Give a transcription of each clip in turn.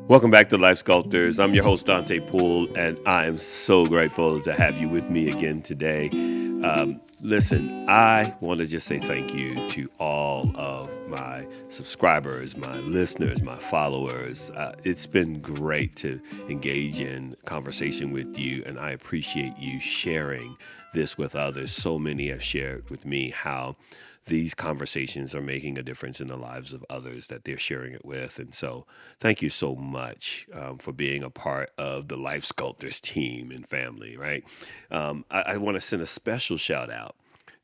Welcome back to Life Sculptors. I'm your host, Dante Poole, and I am so grateful to have you with me again today. Listen, I want to just say thank you to all of my subscribers, my listeners, my followers. It's been great to engage in conversation with you, and I appreciate you sharing this with others. So many have shared with me how these conversations are making a difference in the lives of others that they're sharing it with. And so, thank you so much for being a part of the Life Sculptors team and family, right? I want to send a special shout out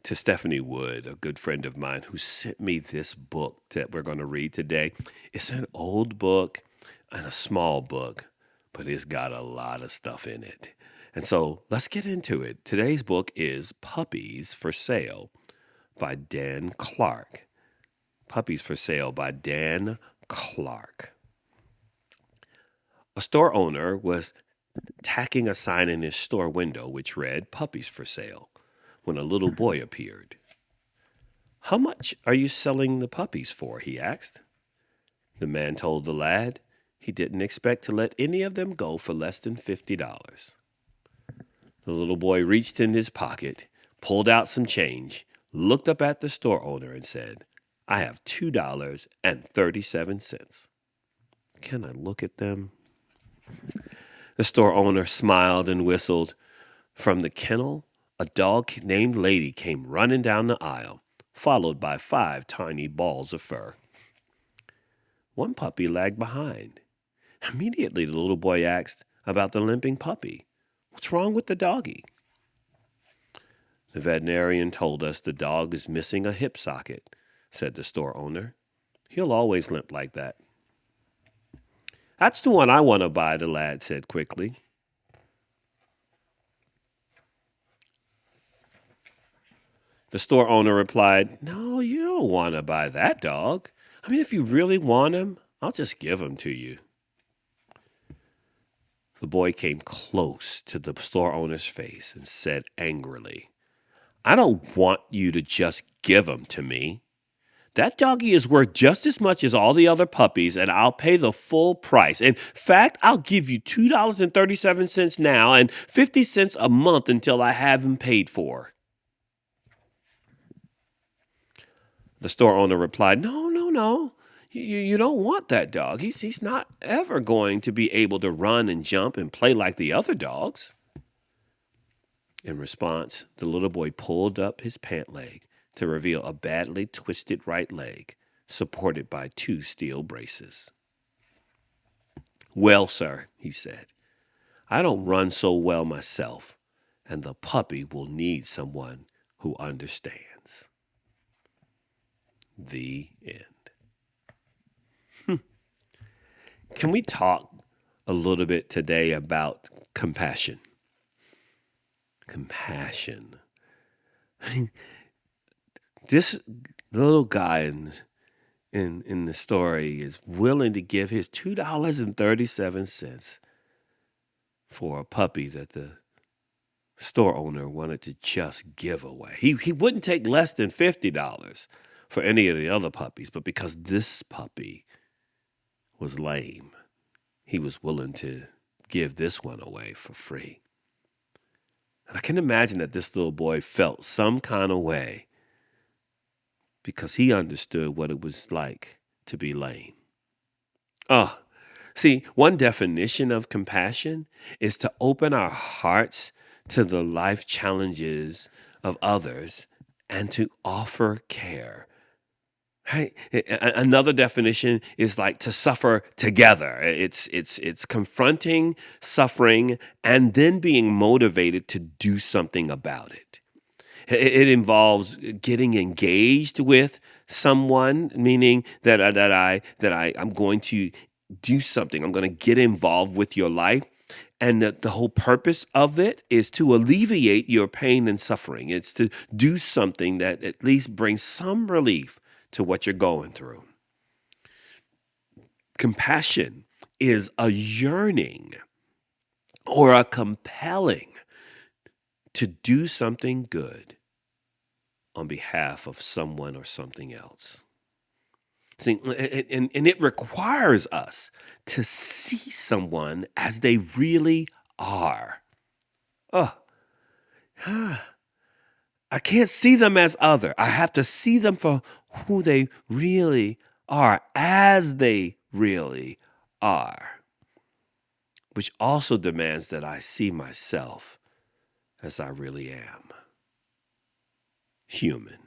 to Stephanie Wood, a good friend of mine, who sent me this book that we're going to read today. It's an old book and a small book, but it's got a lot of stuff in it. And so let's get into it. Today's book is Puppies for Sale by Dan Clark. Puppies for Sale by Dan Clark. A store owner was tacking a sign in his store window which read, "Puppies for Sale," when a little boy appeared. "How much are you selling the puppies for?" he asked. The man told the lad he didn't expect to let any of them go for less than $50. The little boy reached in his pocket, pulled out some change, looked up at the store owner, and said, "I have $2.37. Can I look at them?" The store owner smiled and whistled. From the kennel, a dog named Lady came running down the aisle, followed by 5 tiny balls of fur. One puppy lagged behind. Immediately, the little boy asked about the limping puppy. "What's wrong with the doggy?" "The veterinarian told us the dog is missing a hip socket," said the store owner. "He'll always limp like that." "That's the one I want to buy," the lad said quickly. The store owner replied, "No, you don't want to buy that dog. I mean, if you really want him, I'll just give him to you." The boy came close to the store owner's face and said angrily, "I don't want you to just give him to me. That doggy is worth just as much as all the other puppies, and I'll pay the full price. In fact, I'll give you $2.37 now and 50 cents a month until I have him paid for." The store owner replied, "No, no, no. You don't want that dog. He's not ever going to be able to run and jump and play like the other dogs." In response, the little boy pulled up his pant leg to reveal a badly twisted right leg supported by 2 steel braces. "Well, sir," he said, "I don't run so well myself, and the puppy will need someone who understands." The end. Can we talk a little bit today about compassion? Compassion. This little guy in the story is willing to give his $2.37 for a puppy that the store owner wanted to just give away. He wouldn't take less than $50 for any of the other puppies, but because this puppy was lame, he was willing to give this one away for free. And I can imagine that this little boy felt some kind of way because he understood what it was like to be lame. See, one definition of compassion is to open our hearts to the life challenges of others and to offer care. Right? Another definition is like to suffer together. It's confronting suffering and then being motivated to do something about it. It involves getting engaged with someone, meaning that I'm going to do something. I'm going to get involved with your life. And the whole purpose of it is to alleviate your pain and suffering. It's to do something that at least brings some relief to what you're going through. Compassion is a yearning or a compelling to do something good on behalf of someone or something else. And it requires us to see someone as they really are. Oh, I can't see them as other. I have to see them for who they really are, as they really are, which also demands that I see myself as I really am, human.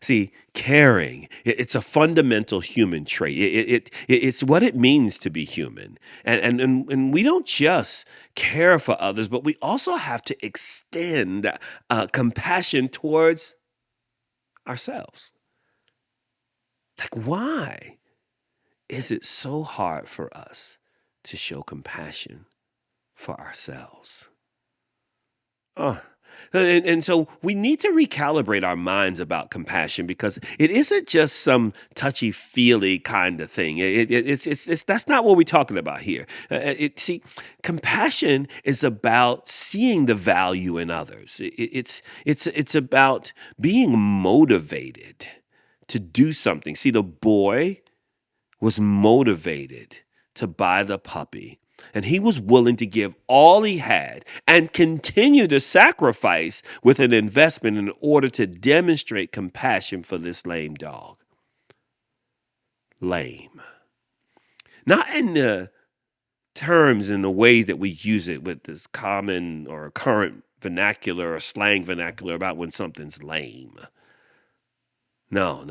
See, caring, it's a fundamental human trait. It's what it means to be human. And we don't just care for others, but we also have to extend compassion towards ourselves. Like, why is it so hard for us to show compassion for ourselves? And so we need to recalibrate our minds about compassion, because it isn't just some touchy-feely kind of thing. It's that's not what we're talking about here. See, compassion is about seeing the value in others. It's about being motivated to do something. See, the boy was motivated to buy the puppy, and he was willing to give all he had and continue to sacrifice with an investment in order to demonstrate compassion for this lame dog. Lame. Not in the terms and the way that we use it with this common or current vernacular or slang vernacular about when something's lame. No.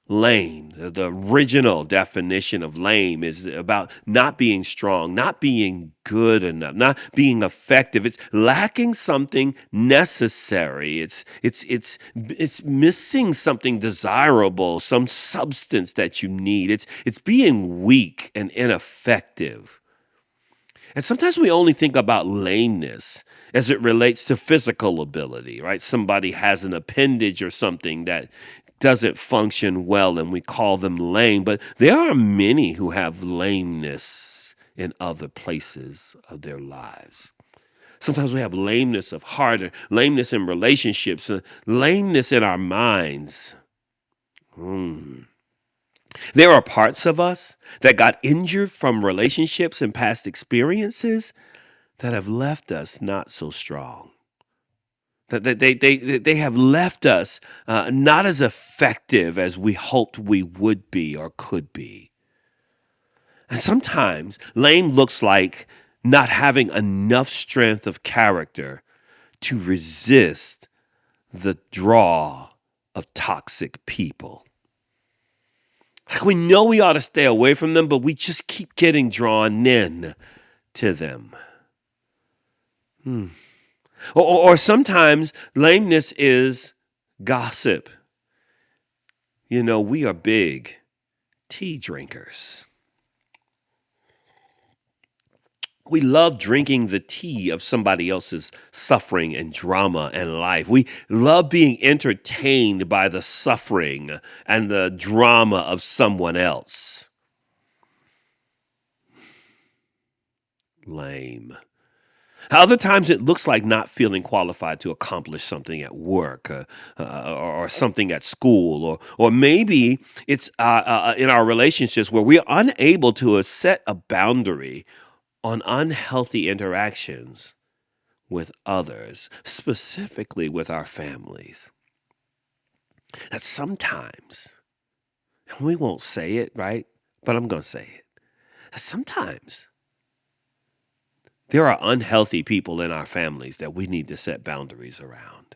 Lame, the original definition of lame, is about not being strong, not being good enough, not being effective. It's lacking something necessary. It's missing something desirable, some substance that you need. It's being weak and ineffective. And sometimes we only think about lameness as it relates to physical ability, right? Somebody has an appendage or something that doesn't function well and we call them lame. But there are many who have lameness in other places of their lives. Sometimes we have lameness of heart, or lameness in relationships, lameness in our minds. There are parts of us that got injured from relationships and past experiences that have left us not so strong. That they have left us not as effective as we hoped we would be or could be. And sometimes lame looks like not having enough strength of character to resist the draw of toxic people. Like, we know we ought to stay away from them, but we just keep getting drawn in to them. Or sometimes lameness is gossip. You know, we are big tea drinkers. We love drinking the tea of somebody else's suffering and drama and life. We love being entertained by the suffering and the drama of someone else. Lame. Other times it looks like not feeling qualified to accomplish something at work or something at school, or maybe it's in our relationships where we are unable to set a boundary on unhealthy interactions with others, specifically with our families. That sometimes, and we won't say it, right? But I'm going to say it. Sometimes there are unhealthy people in our families that we need to set boundaries around.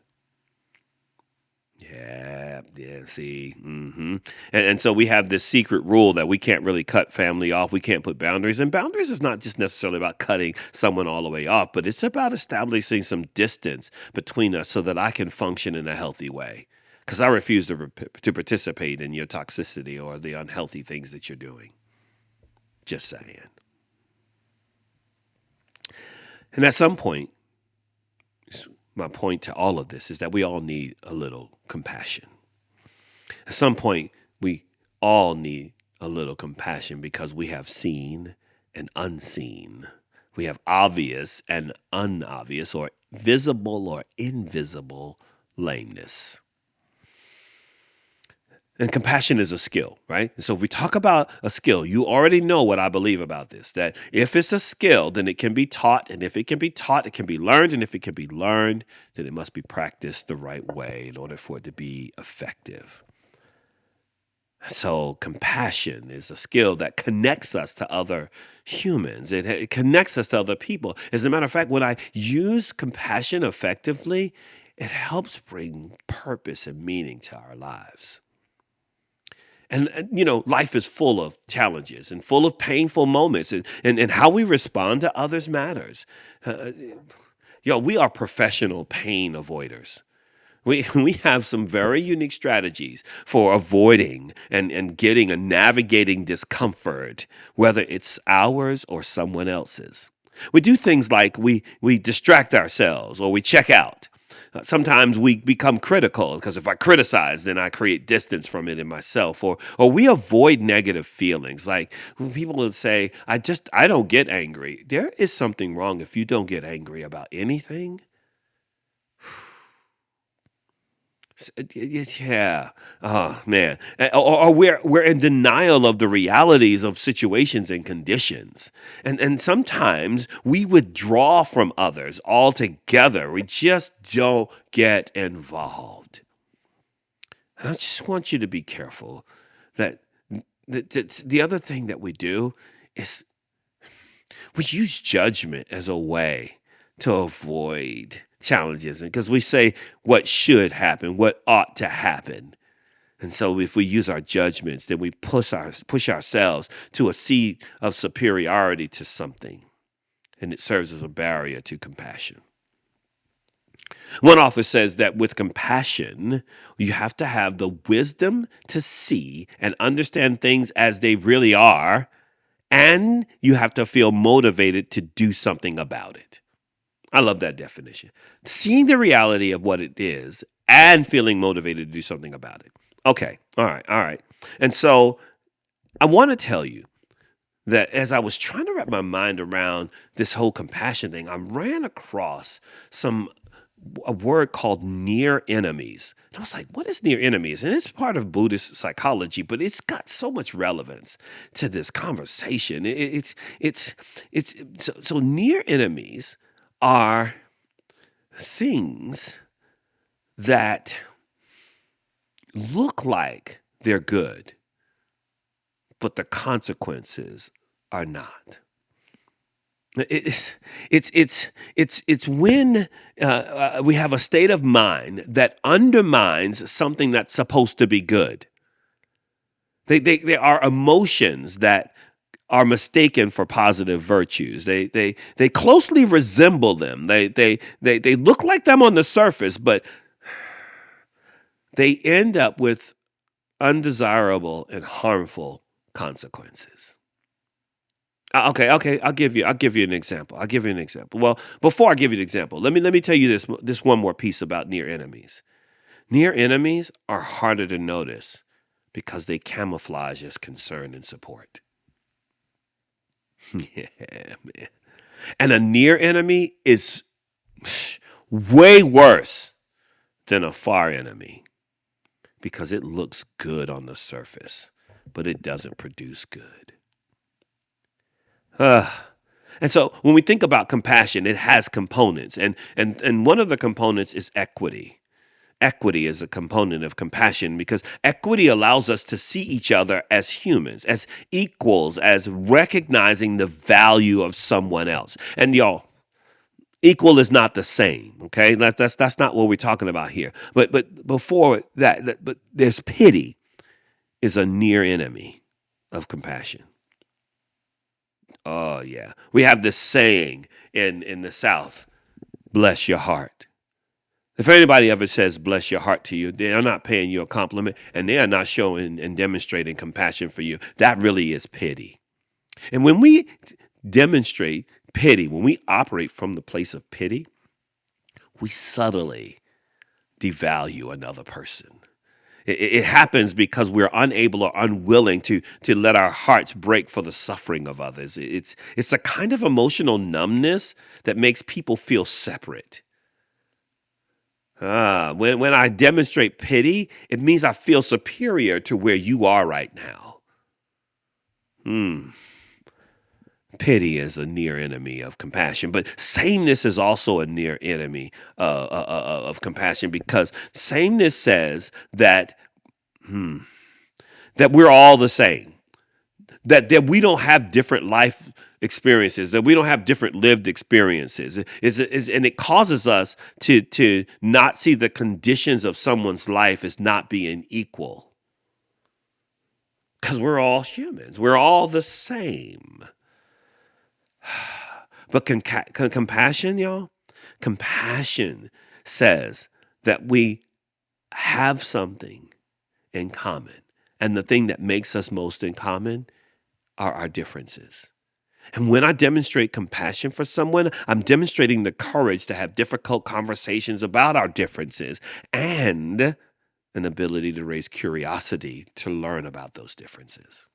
Yeah, see. And so we have this secret rule that we can't really cut family off. We can't put boundaries. And boundaries is not just necessarily about cutting someone all the way off, but it's about establishing some distance between us so that I can function in a healthy way. Because I refuse to participate in your toxicity or the unhealthy things that you're doing. Just saying. And at some point, my point to all of this is that we all need a little compassion. At some point, we all need a little compassion because we have seen and unseen. We have obvious and unobvious, or visible or invisible lameness. And compassion is a skill, right? And so if we talk about a skill, you already know what I believe about this, that if it's a skill, then it can be taught. And if it can be taught, it can be learned. And if it can be learned, then it must be practiced the right way in order for it to be effective. So compassion is a skill that connects us to other humans. It connects us to other people. As a matter of fact, when I use compassion effectively, it helps bring purpose and meaning to our lives. And life is full of challenges and full of painful moments, and how we respond to others matters. We are professional pain avoiders. We have some very unique strategies for avoiding and getting and navigating discomfort, whether it's ours or someone else's. We do things like we distract ourselves or we check out. Sometimes we become critical because if I criticize, then I create distance from it in myself, or we avoid negative feelings. Like when people will say, I don't get angry. There is something wrong if you don't get angry about anything. Yeah. Oh man. Or we're in denial of the realities of situations and conditions. And sometimes we withdraw from others altogether. We just don't get involved. And I just want you to be careful that the other thing that we do is we use judgment as a way to avoid challenges, because we say what should happen, what ought to happen. And so if we use our judgments, then we push ourselves to a seat of superiority to something, and it serves as a barrier to compassion. One author says that with compassion, you have to have the wisdom to see and understand things as they really are, and you have to feel motivated to do something about it. I love that definition. Seeing the reality of what it is and feeling motivated to do something about it. Okay. All right. And so I want to tell you that as I was trying to wrap my mind around this whole compassion thing, I ran across a word called near enemies. And I was like, what is near enemies? And it's part of Buddhist psychology, but it's got so much relevance to this conversation. So near enemies are things that look like they're good, but the consequences are not. It's when we have a state of mind that undermines something that's supposed to be good. They are emotions that are mistaken for positive virtues. They closely resemble them. They look like them on the surface, but they end up with undesirable and harmful consequences. Okay. I'll give you an example. Well, before I give you an example, let me tell you this one more piece about near enemies. Near enemies are harder to notice because they camouflage as concern and support. Yeah, man. And a near enemy is way worse than a far enemy because it looks good on the surface, but it doesn't produce good. And so when we think about compassion, it has components, and one of the components is equity. Equity is a component of compassion because equity allows us to see each other as humans, as equals, as recognizing the value of someone else. And y'all, equal is not the same, okay? That's not what we're talking about here. But before that, but there's pity is a near enemy of compassion. Oh yeah, we have this saying in the South: "Bless your heart." If anybody ever says bless your heart to you, they are not paying you a compliment and they are not showing and demonstrating compassion for you. That really is pity. And when we demonstrate pity, when we operate from the place of pity, we subtly devalue another person. It happens because we're unable or unwilling to let our hearts break for the suffering of others. It's a kind of emotional numbness that makes people feel separate. When I demonstrate pity, it means I feel superior to where you are right now. Pity is a near enemy of compassion, but sameness is also a near enemy of compassion, because sameness says that we're all the same, that we don't have different life experiences, that we don't have different lived experiences, and it causes us to not see the conditions of someone's life as not being equal, because we're all humans, we're all the same. But compassion, y'all, compassion says that we have something in common. And the thing that makes us most in common are our differences. And when I demonstrate compassion for someone, I'm demonstrating the courage to have difficult conversations about our differences and an ability to raise curiosity to learn about those differences.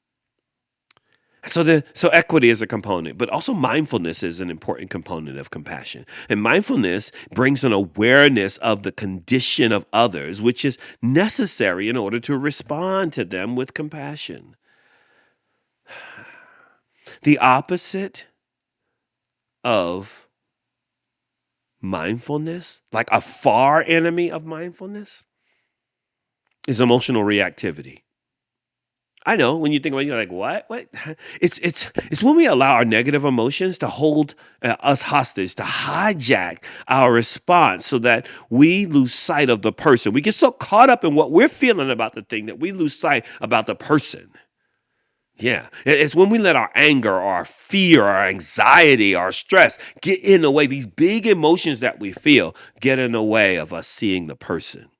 So equity is a component, but also mindfulness is an important component of compassion. And mindfulness brings an awareness of the condition of others, which is necessary in order to respond to them with compassion. The opposite of mindfulness, like a far enemy of mindfulness, is emotional reactivity. I know when you think about it, you're like, what? What? It's when we allow our negative emotions to hold us hostage, to hijack our response so that we lose sight of the person. We get so caught up in what we're feeling about the thing that we lose sight about the person. Yeah, it's when we let our anger, or our fear, our anxiety, our stress get in the way, these big emotions that we feel get in the way of us seeing the person.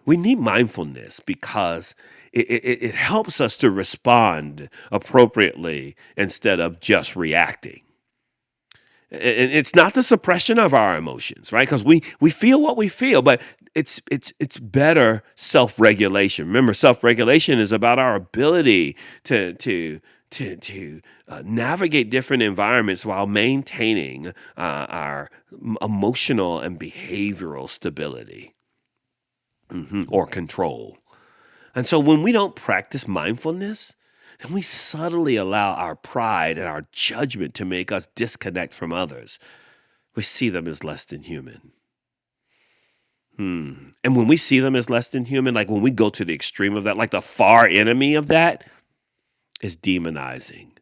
We need mindfulness because it helps us to respond appropriately instead of just reacting. And it's not the suppression of our emotions, right? Because we feel what we feel, but it's better self-regulation. Remember, self-regulation is about our ability to navigate different environments while maintaining our emotional and behavioral stability. Or control. And so when we don't practice mindfulness, then we subtly allow our pride and our judgment to make us disconnect from others. We see them as less than human. And when we see them as less than human, like when we go to the extreme of that, like the far enemy of that is demonizing.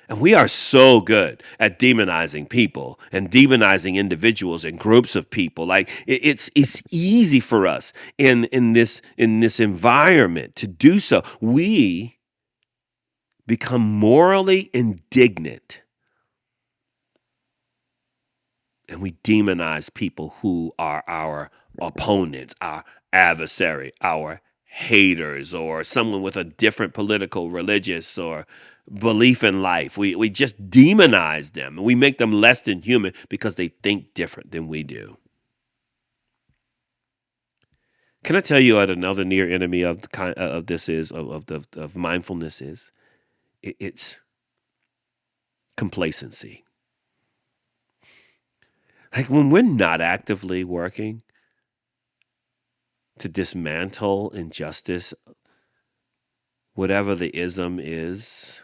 And we are so good at demonizing people and demonizing individuals and groups of people. Like it's easy for us in this environment to do so. We become morally indignant and we demonize people who are our opponents, our adversary, our haters, or someone with a different political, religious, or belief in life. We just demonize them. We make them less than human because they think different than we do. Can I tell you what another near enemy of this is of mindfulness is? It's complacency. Like when we're not actively working to dismantle injustice, whatever the ism is,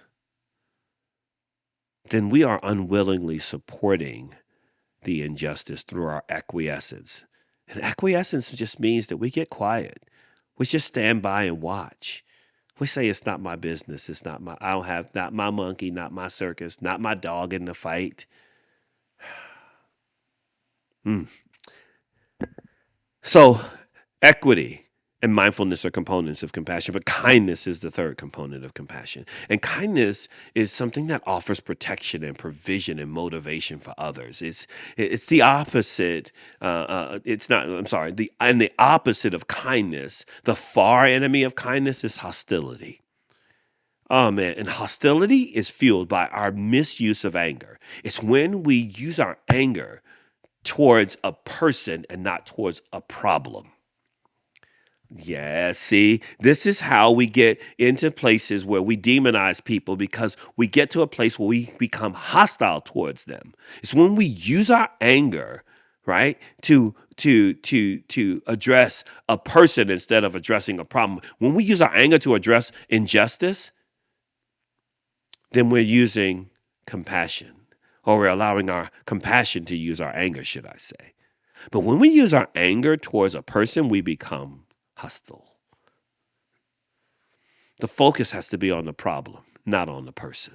then we are unwillingly supporting the injustice through our acquiescence. And acquiescence just means that we get quiet. We just stand by and watch. We say it's not my business. It's not my, I don't have, not my monkey, not my circus, not my dog in the fight. So equity and mindfulness are components of compassion, but kindness is the third component of compassion. And kindness is something that offers protection and provision and motivation for others. It's the opposite. It's not. I'm sorry. The opposite of kindness, the far enemy of kindness, is hostility. Oh man, and hostility is fueled by our misuse of anger. It's when we use our anger towards a person and not towards a problem. Yeah, see, this is how we get into places where we demonize people, because we get to a place where we become hostile towards them. It's when we use our anger right? To address a person instead of addressing a problem. When we use our anger to address injustice, then we're using compassion, or we're allowing our compassion to use our anger, should I say. But when we use our anger towards a person, we become hostile. The focus has to be on the problem, not on the person.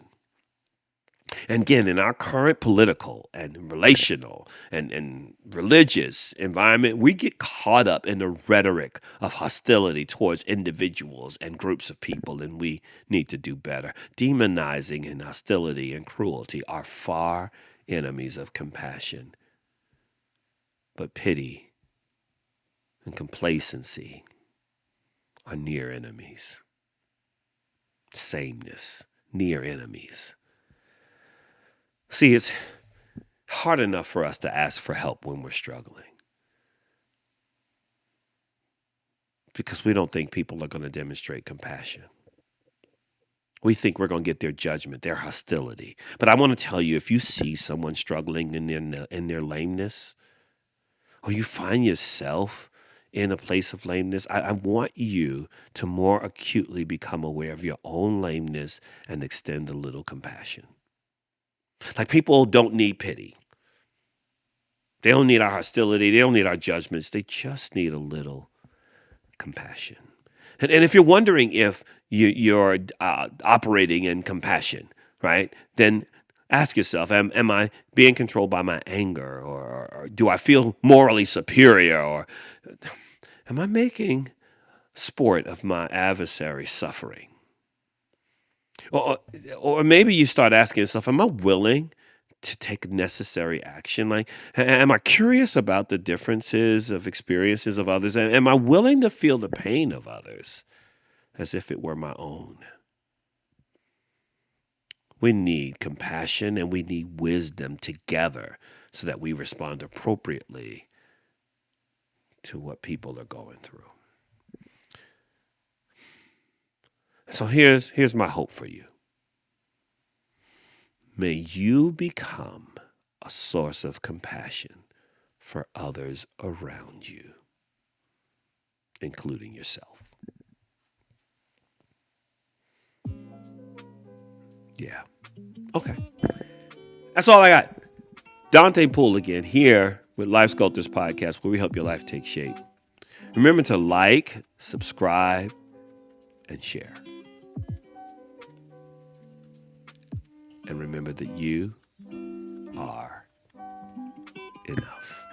And again, in our current political and relational and religious environment, we get caught up in the rhetoric of hostility towards individuals and groups of people, and we need to do better. Demonizing and hostility and cruelty are far enemies of compassion. But pity and complacency are near enemies. Sameness, near enemies. See, it's hard enough for us to ask for help when we're struggling because we don't think people are going to demonstrate compassion. We think we're going to get their judgment, their hostility. But I want to tell you, if you see someone struggling in their lameness, or you find yourself in a place of lameness, I want you to more acutely become aware of your own lameness and extend a little compassion. Like, people don't need pity. They don't need our hostility. They don't need our judgments. They just need a little compassion. And if you're wondering if you're operating in compassion, right, then ask yourself, am I being controlled by my anger? Or do I feel morally superior? Or am I making sport of my adversary's suffering? Or maybe you start asking yourself, am I willing to take necessary action? Like, am I curious about the differences of experiences of others? Am I willing to feel the pain of others as if it were my own? We need compassion and we need wisdom together so that we respond appropriately to what people are going through. So here's my hope for you. May you become a source of compassion for others around you, including yourself. Yeah. Okay. That's all I got. Dante Poole again, here with Life Sculptors Podcast, where we help your life take shape. Remember to like, subscribe, and share. And remember that you are enough.